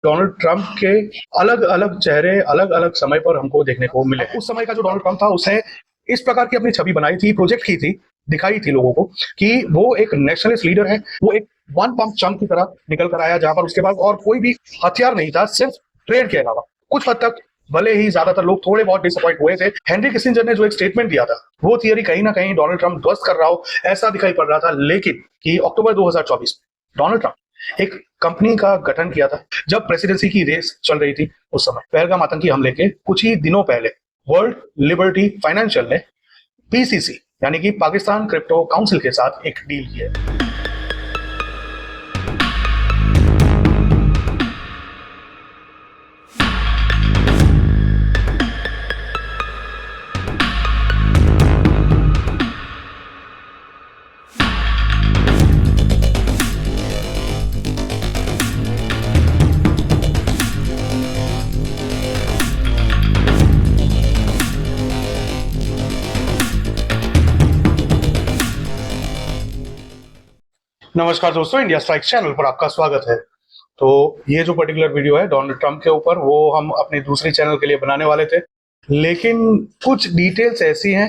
Donald Trump के अलग अलग चेहरे अलग अलग समय पर हमको देखने को मिले। उस समय का जो डोनाल्ड ट्रंप था उसने इस प्रकार की अपनी छवि बनाई थी, प्रोजेक्ट की थी, दिखाई थी लोगों को कि वो एक नेशनलिस्ट लीडर है। वो एक वन पंप चंप की तरह निकल कर आया, जहां पर उसके पास और कोई भी हथियार नहीं था, सिर्फ ट्रेड के अलावा। कुछ हद तक भले ही ज्यादातर लोग थोड़े बहुत डिसअपॉइंट हुए थे। हेनरी किसिंजर ने जो एक स्टेटमेंट दिया था, वो थियरी कहीं ना कहीं डोनाल्ड ट्रंप ध्वस्त कर रहा हो ऐसा दिखाई पड़ रहा था। लेकिन कि अक्टूबर 2024 में डोनाल्ड ट्रंप एक कंपनी का गठन किया था जब प्रेसिडेंसी की रेस चल रही थी। उस समय पहलगाम आतंकी हमले के कुछ ही दिनों पहले वर्ल्ड लिबर्टी फाइनेंशियल ने पीसीसी यानी कि पाकिस्तान क्रिप्टो काउंसिल के साथ एक डील किया। नमस्कार दोस्तों, इंडिया स्ट्राइक चैनल पर आपका स्वागत है। तो ये जो पर्टिकुलर वीडियो है डोनाल्ड ट्रंप के ऊपर, वो हम अपनी दूसरी चैनल के लिए बनाने वाले थे, लेकिन कुछ डिटेल्स ऐसी हैं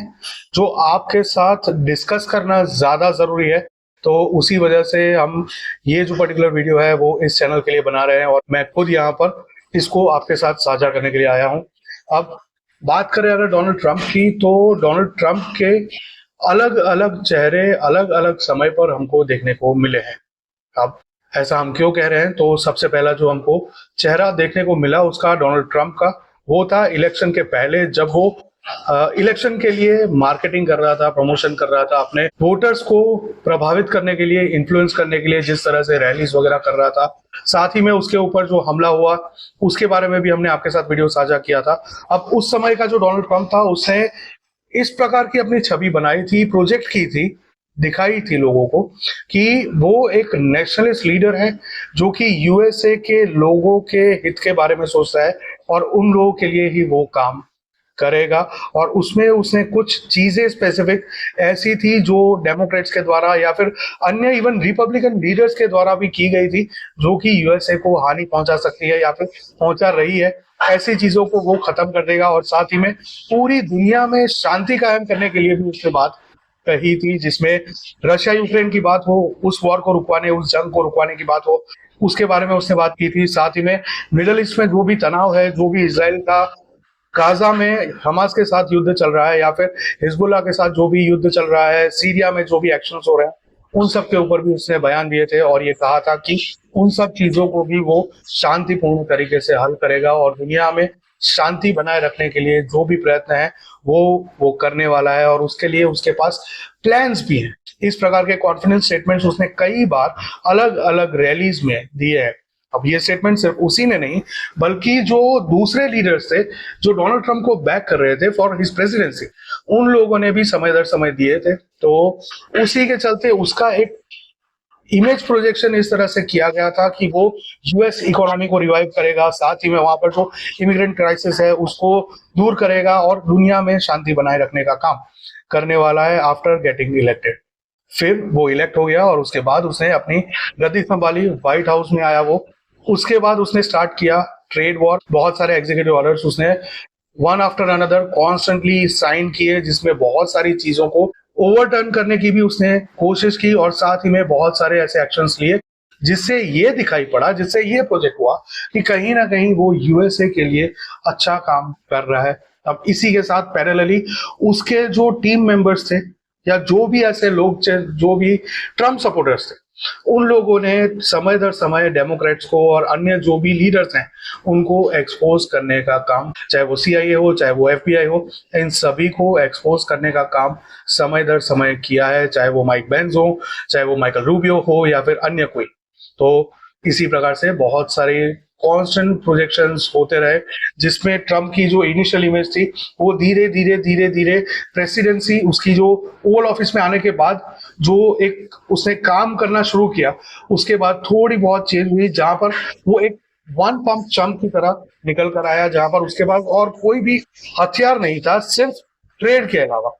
जो आपके साथ डिस्कस करना ज्यादा जरूरी है। तो उसी वजह से हम ये जो पर्टिकुलर वीडियो है वो इस चैनल के लिए बना रहे हैं और मैं खुद यहाँ पर इसको आपके साथ साझा करने के लिए आया हूँ। अब बात करें अगर डोनाल्ड ट्रंप की, तो डोनाल्ड ट्रंप के अलग अलग चेहरे अलग अलग समय पर हमको देखने को मिले हैं। अब ऐसा हम क्यों कह रहे हैं, तो सबसे पहला जो हमको चेहरा देखने को मिला उसका डोनाल्ड ट्रंप का, वो था इलेक्शन के पहले, जब वो इलेक्शन के लिए मार्केटिंग कर रहा था, प्रमोशन कर रहा था, अपने वोटर्स को प्रभावित करने के लिए, इन्फ्लुएंस करने के लिए जिस तरह से रैलीज वगैरह कर रहा था। साथ ही में उसके ऊपर जो हमला हुआ उसके बारे में भी हमने आपके साथ वीडियो साझा किया था। अब उस समय का जो डोनाल्ड ट्रंप था उसने इस प्रकार की अपनी छवि बनाई थी, प्रोजेक्ट की थी, दिखाई थी लोगों को कि वो एक नेशनलिस्ट लीडर है जो कि यूएसए के लोगों के हित के बारे में सोचता है और उन लोगों के लिए ही वो काम करेगा। और उसमें उसने कुछ चीजें स्पेसिफिक ऐसी थी जो डेमोक्रेट्स के द्वारा या फिर अन्य इवन रिपब्लिकन लीडर्स के द्वारा भी की गई थी, जो कि यूएसए को हानि पहुंचा सकती है या फिर पहुंचा रही है। ऐसी चीजों को वो खत्म कर देगा और साथ ही में पूरी दुनिया में शांति कायम करने के लिए भी उसने बात कही थी, जिसमें रशिया यूक्रेन की बात हो, उस वॉर को रुकवाने, उस जंग को रुकवाने की बात हो, उसके बारे में उसने बात की थी। साथ ही में मिडल ईस्ट में जो भी तनाव है, जो भी इसराइल का गाजा में हमास के साथ युद्ध चल रहा है या फिर हिजबुल्लाह के साथ जो भी युद्ध चल रहा है, सीरिया में जो भी एक्शन हो रहे हैं, उन सब के ऊपर भी उसने बयान दिए थे और ये कहा था कि उन सब चीजों को भी वो शांतिपूर्ण तरीके से हल करेगा और दुनिया में शांति बनाए रखने के लिए जो भी प्रयत्न है वो करने वाला है और उसके लिए उसके पास प्लान्स भी हैं। इस प्रकार के कॉन्फिडेंस स्टेटमेंट्स उसने कई बार अलग अलग रैलीज में दिए हैं। अब ये स्टेटमेंट सिर्फ उसी ने नहीं, बल्कि जो दूसरे लीडर्स थे जो डोनाल्ड ट्रंप को बैक कर रहे थे फॉर हिज प्रेसिडेंसी, उन लोगों ने भी समय दर समय दिए थे। तो उसी के चलते उसका एक इमेज प्रोजेक्शन इस तरह से किया गया था कि वो यूएस इकोनॉमी को रिवाइव करेगा, साथ ही में वहां पर जो इमिग्रेंट क्राइसिस है उसको दूर करेगा और दुनिया में शांति बनाए रखने का काम करने वाला है आफ्टर गेटिंग इलेक्टेड। फिर वो इलेक्ट हो गया और उसके बाद उसने अपनी गद्दी संभाली, व्हाइट हाउस में आया वो। उसके बाद उसने स्टार्ट किया ट्रेड वॉर। बहुत सारे एग्जीक्यूटिव ऑर्डर्स उसने one after another constantly sign किए, जिसमें बहुत सारी चीजों को ओवरटर्न करने की भी उसने कोशिश की और साथ ही में बहुत सारे ऐसे एक्शंस लिए जिससे ये दिखाई पड़ा, जिससे ये प्रोजेक्ट हुआ कि कहीं ना कहीं वो यूएसए के लिए अच्छा काम कर रहा है। अब इसी के साथ पैरेलली उसके जो टीम मेंबर्स थे या जो भी ऐसे लोग थे जो भी ट्रम्प सपोर्टर्स थे, उन लोगों ने समय दर समय डेमोक्रेट्स को और अन्य जो भी लीडर्स हैं उनको एक्सपोज करने का काम, चाहे वो सीआईए हो, चाहे वो एफबीआई हो, इन सभी को एक्सपोज करने का काम समय दर समय किया है, चाहे वो माइक बेंज हो, चाहे वो माइकल रूबियो हो या फिर अन्य कोई। तो इसी प्रकार से बहुत सारे कांस्टेंट प्रोजेक्शंस होते रहे, जिसमें ट्रम्प की जो इनिशियल इमेज थी वो धीरे धीरे धीरे धीरे प्रेसिडेंसी, उसकी जो ओवल ऑफिस में आने के बाद जो एक उसने काम करना शुरू किया, उसके बाद थोड़ी बहुत चेंज हुई, जहां पर वो एक वन पंप चंप की तरह निकल कर आया, जहां पर उसके पास और कोई भी हथियार नहीं था, सिर्फ ट्रेड के अलावा।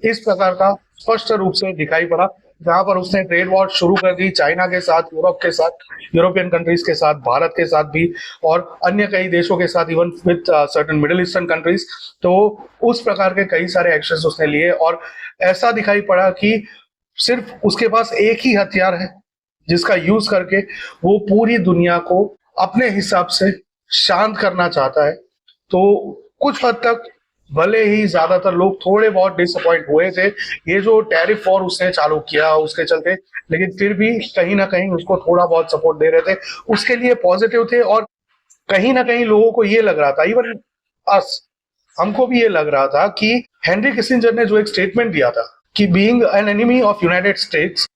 इस प्रकार का स्पष्ट रूप से दिखाई पड़ा जहां पर उसने ट्रेड वॉर शुरू कर दी चाइना के साथ, यूरोप के साथ, यूरोपियन कंट्रीज के साथ, भारत के साथ भी, और अन्य कई देशों के साथ, even with certain middle eastern countries. तो उस प्रकार के कई सारे एक्शंस उसने लिए, और ऐसा दिखाई पड़ा कि सिर्फ उसके पास एक ही हथियार है जिसका यूज करके वो पूरी दुनिया को अपने हिसाब से शांत करना चाहता है। तो कुछ हद तक भले ही ज्यादातर लोग थोड़े बहुत डिसअपॉइंट हुए थे ये जो टैरिफ वॉर उसने चालू किया उसके चलते, लेकिन फिर भी कहीं ना कहीं उसको थोड़ा बहुत सपोर्ट दे रहे थे, उसके लिए पॉजिटिव थे। और कहीं ना कहीं लोगों को ये लग रहा था, इवन अस, हमको भी ये लग रहा था कि हेनरी किसिंजर ने जो एक स्टेटमेंट दिया था कि being an enemy of United states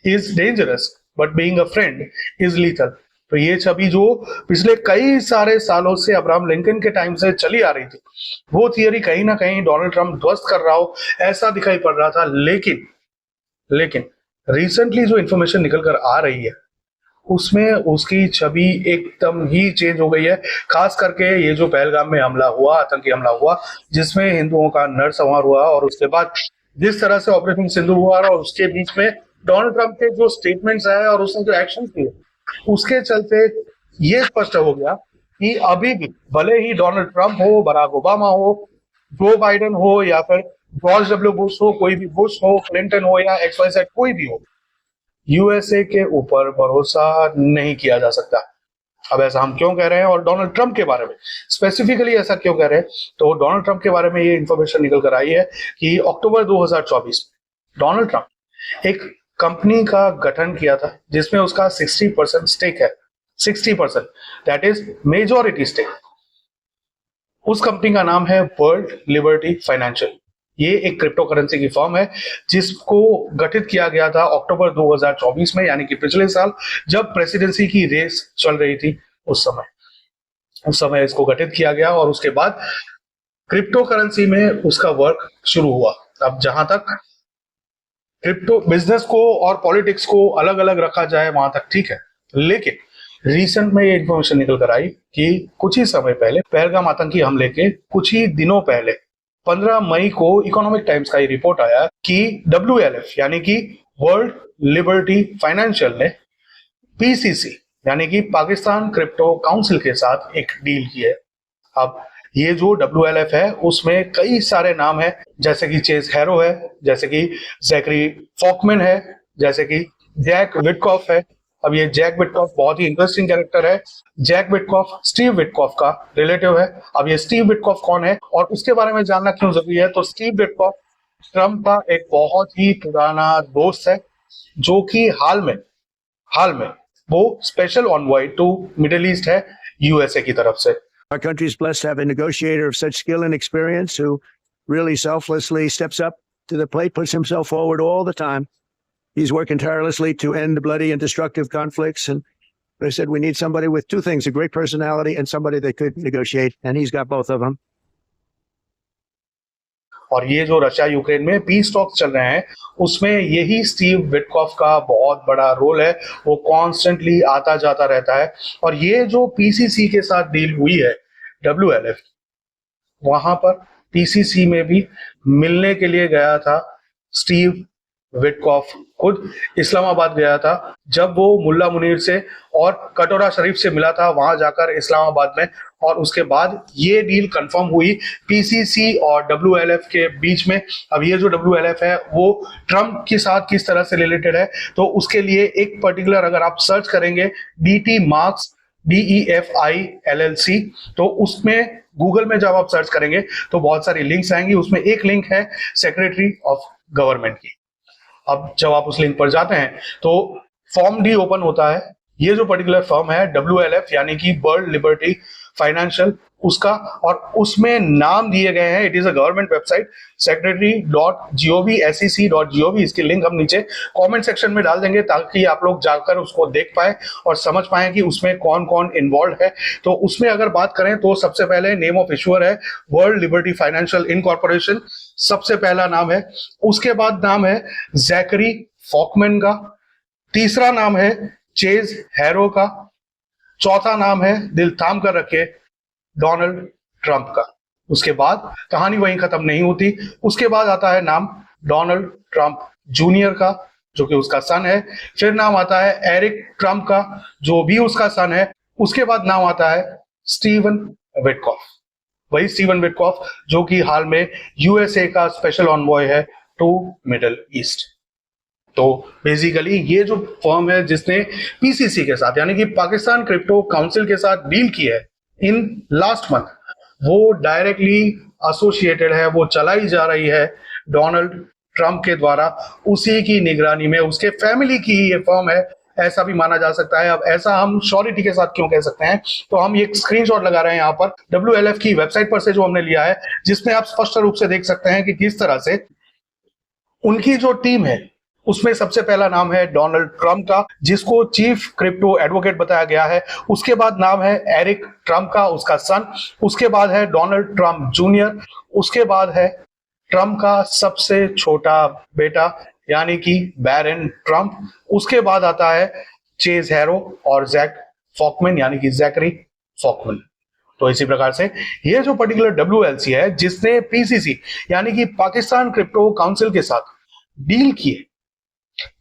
is dangerous but being a friend is lethal. तो ये छवि जो पिछले कई सारे सालों से अब्राहम लिंकन के टाइम से चली आ रही थी, वो थियरी कहीं ना कहीं डोनाल्ड ट्रंप ध्वस्त कर रहा हो ऐसा दिखाई पड़ रहा था। लेकिन रिसेंटली जो इंफॉर्मेशन निकल कर आ रही है उसमें उसकी छवि एकदम ही चेंज हो गई है। खास करके ये जो पहलगाम में हमला हुआ, आतंकी हमला हुआ, जिसमें हिंदुओं का नरसंहार हुआ, और उसके बाद जिस तरह से ऑपरेशन सिंदूर हुआ, और उसके बीच में डोनाल्ड ट्रंप के जो स्टेटमेंट्स आए और उसने जो एक्शन किए, उसके चलते ये स्पष्ट हो गया कि अभी भी भले ही डोनाल्ड ट्रंप हो, बराक ओबामा हो, जो बाइडेन हो, या फिर जॉर्ज डब्ल्यू बुश हो, कोई भी बुश हो, क्लिंटन हो, या XYZ कोई भी हो, यूएसए के ऊपर भरोसा नहीं किया जा सकता। अब ऐसा हम क्यों कह रहे हैं, और डोनाल्ड ट्रंप के बारे में स्पेसिफिकली ऐसा क्यों कह रहे हैं, तो डोनाल्ड ट्रंप के बारे में ये इंफॉर्मेशन निकल कर आई है कि अक्टूबर 2024 डोनाल्ड ट्रंप एक कंपनी का गठन किया था जिसमें उसका 60% स्टेक है, 60%, दैट इज मेजॉरिटी स्टेक। उस कंपनी का नाम है वर्ल्ड लिबर्टी फाइनेंशियल। ये एक क्रिप्टो करेंसी की फर्म है जिसको गठित किया गया था अक्टूबर 2024 में, यानी कि पिछले साल, जब प्रेसिडेंसी की रेस चल रही थी। उस समय इसको गठित किया गया, और उसके बाद क्रिप्टो करेंसी में उसका वर्क शुरू हुआ। अब जहां तक क्रिप्टो बिजनेस को और पॉलिटिक्स को अलग अलग रखा जाए वहां तक ठीक है, लेकिन रिसेंट में ये इंफॉर्मेशन निकल कर आई कि कुछ ही समय पहले, पहलगाम आतंकी हमले के कुछ ही दिनों पहले, 15 मई को इकोनॉमिक टाइम्स का ये रिपोर्ट आया कि WLF यानी कि वर्ल्ड लिबर्टी फाइनेंशियल ने PCC यानी कि पाकिस्तान क्रिप्टो काउंसिल के साथ एक डील की है। अब ये जो WLF है उसमें कई सारे नाम है, जैसे कि चेज हैरो है, जैसे कि जैकरी फॉकमैन है, जैसे कि जैक विटकॉफ है। अब ये जैक विटकॉफ बहुत ही इंटरेस्टिंग कैरेक्टर है। जैक विटकॉफ स्टीव विटकॉफ का रिलेटिव है। अब ये स्टीव विटकॉफ कौन है और उसके बारे में जानना क्यों जरूरी है, तो स्टीव विटकॉफ ट्रंप का एक बहुत ही पुराना दोस्त है, जो कि हाल में वो स्पेशल ऑनवॉय टू मिडिल ईस्ट है USA की तरफ से। Our country is blessed to have a negotiator of such skill and experience who really selflessly steps up to the plate, puts himself forward all the time. He's working tirelessly to end the bloody and destructive conflicts. And they said we need somebody with two things, a great personality and somebody that could negotiate. And he's got both of them. और ये जो Russia Ukraine में peace talks चल रहे हैं उसमें यही Steve Witkoff का बहुत बड़ा रोल है। वो कॉन्स्टेंटली आता जाता रहता है। और ये जो PCC के साथ डील हुई है WLF, वहां पर PCC में भी मिलने के लिए गया था स्टीव विटकॉफ, खुद इस्लामाबाद गया था जब वो मुल्ला मुनीर से और कटोरा शरीफ से मिला था वहां जाकर इस्लामाबाद में। और उसके बाद ये डील कंफर्म हुई PCC और WLF के बीच में। अब ये जो WLF है वो ट्रंप के साथ किस तरह से रिलेटेड है, तो उसके लिए एक पर्टिकुलर अगर आप सर्च करेंगे DT मार्क्स DEFI LLC, तो उसमें गूगल में जब आप सर्च करेंगे तो बहुत सारी लिंक्स आएंगी। उसमें एक लिंक है सेक्रेटरी ऑफ गवर्नमेंट की। अब जब आप उस लिंक पर जाते हैं तो फॉर्म D ओपन होता है। ये जो पर्टिकुलर फर्म है WLF यानी कि वर्ल्ड लिबर्टी फाइनेंशियल, उसका, और उसमें नाम दिए गए हैं, it is a government website secretary.gov.sec.gov। इसकी लिंक हम नीचे कमेंट सेक्शन में डाल देंगे ताकि आप लोग जाकर उसको देख पाए और समझ पाए कि उसमें कौन कौन इन्वॉल्व है। तो उसमें अगर बात करें तो सबसे पहले नेम ऑफ इश्यूअर है वर्ल्ड लिबर्टी फाइनेंशियल इनकॉर्पोरेशन, सबसे पहला नाम है। उसके बाद नाम है जैकरी फॉकमैन का, तीसरा नाम है चेज हैरो का, चौथा नाम है, दिल थाम कर रखे, डोनाल्ड ट्रंप का। उसके बाद कहानी वहीं खत्म नहीं होती, उसके बाद आता है नाम डोनाल्ड ट्रंप जूनियर का, जो कि उसका सन है। फिर नाम आता है एरिक ट्रम्प का, जो भी उसका सन है। उसके बाद नाम आता है स्टीवन विटकॉफ, वही स्टीवन विटकॉफ जो कि हाल में यूएसए का स्पेशल ऑनवॉय है टू मिडल ईस्ट। तो बेसिकली ये जो फर्म है जिसने पीसीसी के साथ यानी कि पाकिस्तान क्रिप्टो काउंसिल के साथ डील की है इन लास्ट मंथ, वो डायरेक्टली एसोसिएटेड है, वो चलाई जा रही है डोनाल्ड ट्रंप के द्वारा, उसी की निगरानी में, उसके फैमिली की ये फर्म है, ऐसा भी माना जा सकता है। अब ऐसा हम श्योरिटी के साथ क्यों कह सकते हैं, तो हम ये स्क्रीनशॉट लगा रहे हैं यहाँ पर WLF की वेबसाइट पर से जो हमने लिया है, जिसमें आप स्पष्ट रूप से देख सकते हैं कि किस तरह से उनकी जो टीम है उसमें सबसे पहला नाम है डोनाल्ड ट्रंप का, जिसको चीफ क्रिप्टो एडवोकेट बताया गया है। उसके बाद नाम है एरिक ट्रंप का, उसका सन। उसके बाद है डोनाल्ड ट्रंप जूनियर। उसके बाद है ट्रंप का सबसे छोटा बेटा यानी कि बैरन ट्रंप। उसके बाद आता है चेज हैरो और जैक फॉकमैन यानी कि जैकरी फॉकमैन। तो इसी प्रकार से ये जो पर्टिकुलर WLC है जिसने PCC यानी कि पाकिस्तान क्रिप्टो काउंसिल के साथ डील की है,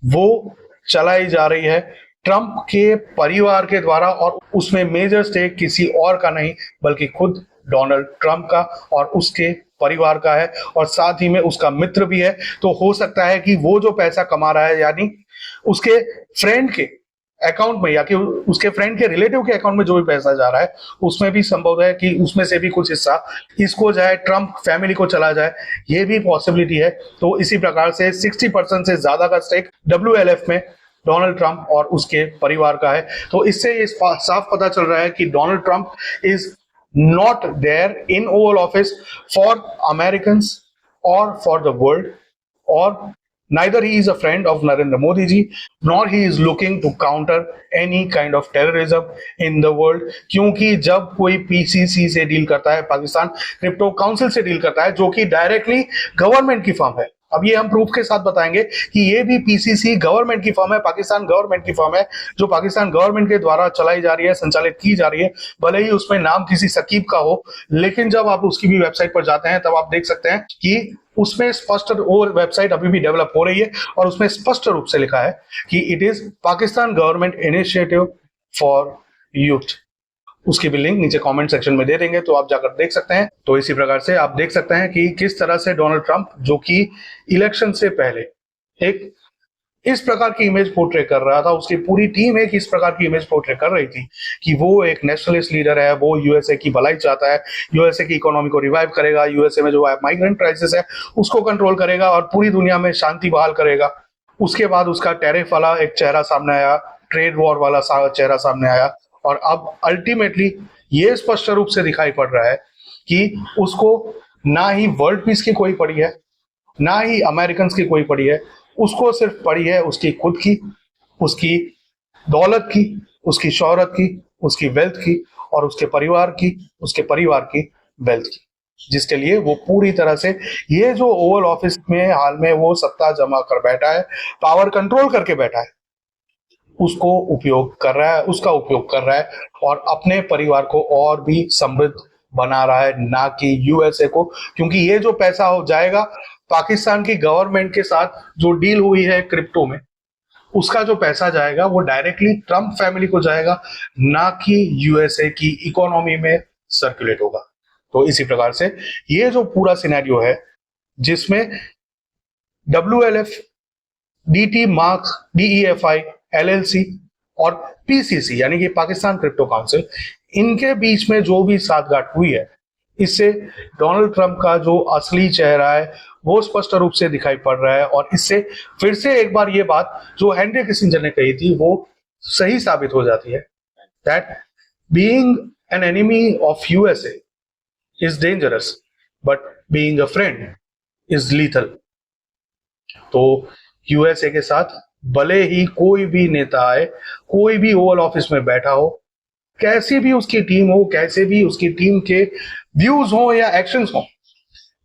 वो चलाई जा रही है ट्रंप के परिवार के द्वारा, और उसमें मेजर स्टेक किसी और का नहीं बल्कि खुद डोनाल्ड ट्रंप का और उसके परिवार का है, और साथ ही में उसका मित्र भी है। तो हो सकता है कि वो जो पैसा कमा रहा है यानी उसके फ्रेंड के अकाउंट में या कि उसके फ्रेंड के रिलेटिव के अकाउंट में जो भी पैसा जा रहा है, उसमें भी संभव है कि उसमें से भी कुछ हिस्सा इसको जाए, ट्रंप फैमिली को चला जाए, ये भी पॉसिबिलिटी है। तो इसी प्रकार से 60% से ज्यादा का स्टेक WLF में डोनाल्ड ट्रंप और उसके परिवार का है। तो इससे ये साफ पता चल रहा है कि Donald Trump is not there in Oval Office for Americans और फॉर द वर्ल्ड, और neither he is a friend of Narendra Modi ji, nor he is looking to counter any kind of terrorism in the world। क्योंकि जब कोई PCC से deal करता है, Pakistan crypto council से deal करता है, जो कि डायरेक्टली गवर्नमेंट की फर्म है, अब ये हम प्रूफ के साथ बताएंगे कि ये भी PCC गवर्नमेंट की फर्म है, पाकिस्तान गवर्नमेंट की फर्म है, जो पाकिस्तान गवर्नमेंट के द्वारा चलाई जा रही है, संचालित की जा रही है। भले ही उसमें नाम किसी सकीब का हो, लेकिन जब आप उसकी भी वेबसाइट पर जाते हैं तब आप देख सकते हैं कि उसमें स्पष्ट, वो वेबसाइट अभी भी डेवलप हो रही है और उसमें स्पष्ट रूप से लिखा है कि it is Pakistan government initiative for youth. उसकी भी लिंक नीचे कमेंट सेक्शन में दे देंगे, तो आप जाकर देख सकते हैं। तो इसी प्रकार से आप देख सकते हैं कि किस तरह से डोनाल्ड ट्रंप, जो कि इलेक्शन से पहले एक इस प्रकार की इमेज पोर्ट्रे कर रहा था, उसकी पूरी टीम एक इस प्रकार की इमेज पोर्ट्रे कर रही थी कि वो एक नेशनलिस्ट लीडर है, वो यूएसए की भलाई चाहता है, यूएसए की इकोनॉमी को रिवाइव करेगा, यूएसए में जो माइग्रेंट क्राइसिस है उसको कंट्रोल करेगा और पूरी दुनिया में शांति बहाल करेगा। उसके बाद उसका टैरिफ वाला एक चेहरा सामने आया, ट्रेड वॉर वाला चेहरा सामने आया, और अब अल्टीमेटली ये स्पष्ट रूप से दिखाई पड़ रहा है कि उसको ना ही वर्ल्ड पीस की कोई पड़ी है, ना ही अमेरिकन की कोई पड़ी है, उसको सिर्फ पड़ी है उसकी खुद की, उसकी दौलत की, उसकी शोहरत की, उसकी वेल्थ की, और उसके परिवार की वेल्थ की, जिसके लिए वो पूरी तरह से ये जो ओवल ऑफिस में हाल में वो सत्ता जमा कर बैठा है, पावर कंट्रोल करके बैठा है, उसका उपयोग कर रहा है और अपने परिवार को और भी समृद्ध बना रहा है, ना कि यूएसए को। क्योंकि ये जो पैसा हो जाएगा पाकिस्तान की गवर्नमेंट के साथ जो डील हुई है क्रिप्टो में, उसका जो पैसा जाएगा वो डायरेक्टली ट्रंप फैमिली को जाएगा, ना कि यूएसए की इकोनॉमी में सर्कुलेट होगा। तो इसी प्रकार से ये जो पूरा सिनेरियो है जिसमें WLF, DT marks, DEFI, LLC और PCC यानी कि पाकिस्तान क्रिप्टो काउंसिल, इनके बीच में जो भी साठगांठ हुई है, इससे डोनाल्ड ट्रंप का जो असली चेहरा है वो स्पष्ट रूप से दिखाई पड़ रहा है। और इससे फिर से एक बार ये बात जो हेनरी किसिंजर ने कही थी वो सही साबित हो जाती है, that being an enemy of USA is dangerous but being a friend is lethal. तो यूएसए के साथ भले ही कोई भी नेता आए, कोई भी ओवल ऑफिस में बैठा हो, कैसी भी उसकी टीम हो, कैसे भी उसकी टीम के व्यूज हो या एक्शंस हो,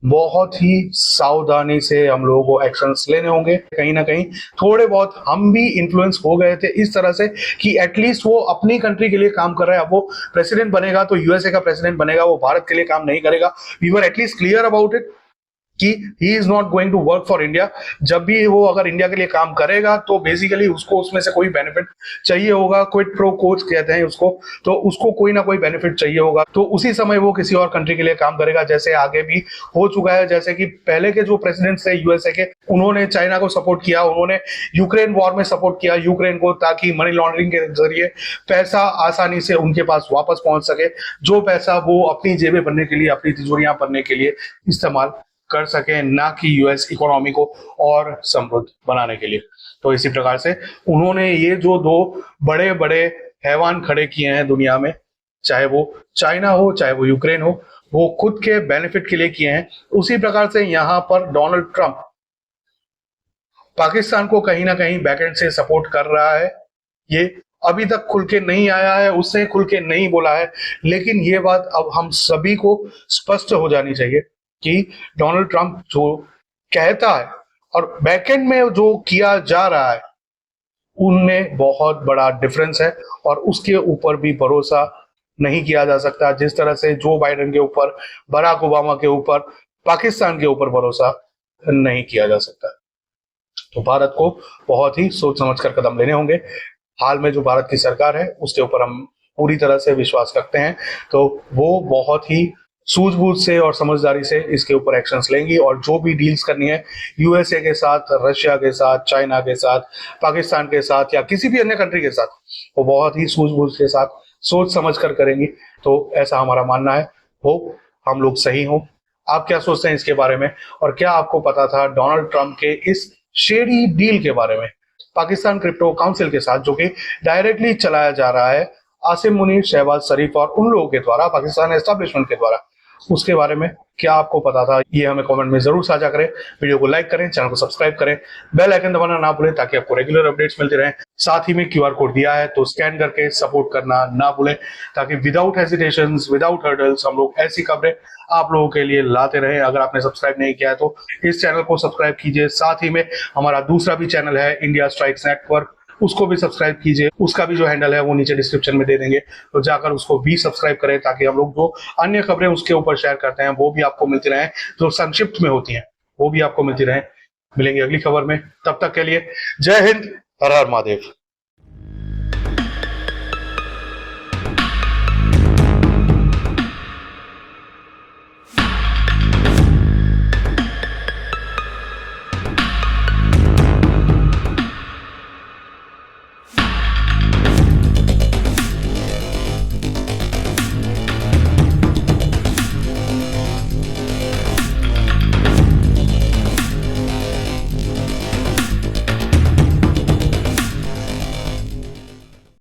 बहुत ही सावधानी से हम लोगों को एक्शंस लेने होंगे। कहीं ना कहीं थोड़े बहुत हम भी इन्फ्लुएंस हो गए थे इस तरह से कि एटलीस्ट वो अपनी कंट्री के लिए काम कर रहा है, अब वो प्रेसिडेंट बनेगा तो यूएसए का प्रेसिडेंट बनेगा, वो भारत के लिए काम नहीं करेगा। We were at least clear about it कि he is not going to work for India. जब भी वो अगर इंडिया के लिए काम करेगा तो बेसिकली उसको उसमें से कोई बेनिफिट चाहिए होगा, क्विड प्रो कोच कहते हैं उसको, तो उसको कोई ना कोई बेनिफिट चाहिए होगा, तो उसी समय वो किसी और कंट्री के लिए काम करेगा। जैसे आगे भी हो चुका है, जैसे कि पहले के जो प्रेसिडेंट्स थे यूएसए के, उन्होंने चाइना को सपोर्ट किया, उन्होंने यूक्रेन वॉर में सपोर्ट किया यूक्रेन को, ताकि मनी लॉन्ड्रिंग के जरिए पैसा आसानी से उनके पास वापस पहुंच सके, जो पैसा वो अपनी जेबें भरने के लिए, अपनी तिजोरियां भरने के लिए इस्तेमाल कर सके, ना कि यूएस इकोनॉमी को और समृद्ध बनाने के लिए। तो इसी प्रकार से उन्होंने ये जो दो बड़े बड़े हैवान खड़े किए हैं दुनिया में, चाहे वो चाइना हो चाहे वो यूक्रेन हो, वो खुद के बेनिफिट के लिए किए हैं। उसी प्रकार से यहां पर डोनाल्ड ट्रंप पाकिस्तान को कहीं ना कहीं बैकएंड से सपोर्ट कर रहा है। ये अभी तक खुल के नहीं आया है, उसने खुल के नहीं बोला है, लेकिन ये बात अब हम सभी को स्पष्ट हो जानी चाहिए कि डोनाल्ड ट्रंप जो कहता है और बैकएंड में जो किया जा रहा है उनमें बहुत बड़ा डिफरेंस है, और उसके ऊपर भी भरोसा नहीं किया जा सकता जिस तरह से जो बाइडेन के ऊपर, बराक ओबामा के ऊपर, पाकिस्तान के ऊपर भरोसा नहीं किया जा सकता। तो भारत को बहुत ही सोच समझ कर कदम लेने होंगे। हाल में जो भारत की सरकार है उसके ऊपर हम पूरी तरह से विश्वास रखते हैं, तो वो बहुत ही सूझबूझ से और समझदारी से इसके ऊपर एक्शंस लेंगी, और जो भी डील्स करनी है यूएसए के साथ, रशिया के साथ, चाइना के साथ, पाकिस्तान के साथ या किसी भी अन्य कंट्री के साथ, वो बहुत ही सूझबूझ के साथ सोच समझ कर करेंगी। तो ऐसा हमारा मानना है। हो हम लोग सही हो। आप क्या सोचते हैं इसके बारे में, और क्या आपको पता था डोनाल्ड ट्रंप के इस शेडी डील के बारे में पाकिस्तान क्रिप्टो काउंसिल के साथ, जो कि डायरेक्टली चलाया जा रहा है आसिम मुनीर, शहबाज शरीफ और उन लोगों के द्वारा, पाकिस्तान एस्टेब्लिशमेंट के द्वारा? उसके बारे में क्या आपको पता था, ये हमें कमेंट में जरूर साझा करें। वीडियो को लाइक करें, चैनल को सब्सक्राइब करें, बेल आइकन दबाना ना भूलें ताकि आपको रेगुलर अपडेट्स मिलते रहें। साथ ही में क्यूआर कोड दिया है तो स्कैन करके सपोर्ट करना ना भूलें, ताकि विदाउट हेजिटेशंस, विदाउट हर्डल्स हम लोग ऐसी खबरें आप लोगों के लिए लाते रहें। अगर आपने सब्सक्राइब नहीं किया है तो इस चैनल को सब्सक्राइब कीजिए। साथ ही में हमारा दूसरा भी चैनल है इंडिया स्ट्राइक्स नेटवर्क, उसको भी सब्सक्राइब कीजिए। उसका भी जो हैंडल है वो नीचे डिस्क्रिप्शन में दे देंगे, तो जाकर उसको भी सब्सक्राइब करें, ताकि हम लोग जो अन्य खबरें उसके ऊपर शेयर करते हैं वो भी आपको मिलती रहें, जो संक्षिप्त में होती हैं वो भी आपको मिलती रहें। मिलेंगे अगली खबर में, तब तक के लिए जय हिंद, हर हर महादेव।